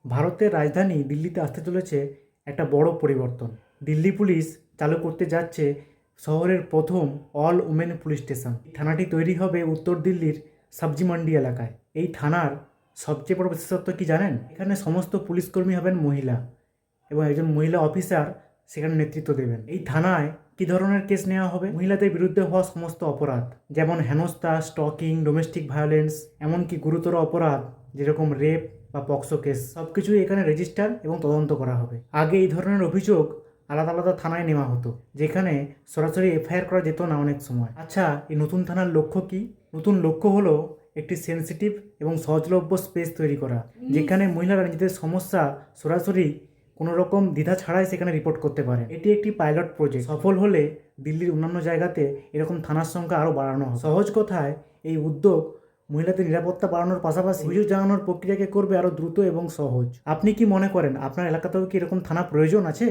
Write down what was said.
ভারতের রাজধানী দিল্লিতে আসতে চলেছে একটা বড় পরিবর্তন। দিল্লি পুলিশ চালু করতে যাচ্ছে শহরের প্রথম অল উমেন পুলিশ স্টেশন। থানাটি তৈরি হবে উত্তর দিল্লির সবজি মান্ডি এলাকায়। এই থানার সবচেয়ে বড় বিশেষত্ব কি জানেন? এখানে সমস্ত পুলিশকর্মী হবেন মহিলা এবং একজন মহিলা অফিসার সেখানে নেতৃত্ব দেবেন। এই থানায় কী ধরনের কেস নেওয়া হবে? মহিলাদের বিরুদ্ধে হওয়া সমস্ত অপরাধ, যেমন হেনস্থা, স্টকিং, ডোমেস্টিক ভায়োলেন্স, এমনকি গুরুতর অপরাধ যেরকম রেপ বা পক্সো কেস, সব কিছুই এখানে রেজিস্টার এবং তদন্ত করা হবে। আগে এই ধরনের অভিযোগ আলাদা আলাদা থানায় নেওয়া হতো, যেখানে সরাসরি এফআইআর করা যেত না অনেক সময়। আচ্ছা, এই নতুন থানার লক্ষ্য কি? নতুন লক্ষ্য হলো একটি সেন্সিটিভ এবং সহজলভ্য স্পেস তৈরি করা, যেখানে মহিলারা নিজেদের সমস্যা সরাসরি কোনো রকম দ্বিধা ছাড়াই সেখানে রিপোর্ট করতে পারে। এটি একটি পাইলট প্রজেক্ট। সফল হলে দিল্লির অন্যান্য জায়গাতে এরকম থানার সংখ্যা আরও বাড়ানো হবে। সহজ কথায় এই উদ্যোগ মহিলাদের নিরাপত্তা বাড়ানোর পাশাপাশি অভিযোগ জানানোর প্রক্রিয়াকে করবে আরও দ্রুত এবং সহজ। আপনি কি মনে করেন আপনার এলাকাতেও কি এরকম থানা প্রয়োজন আছে?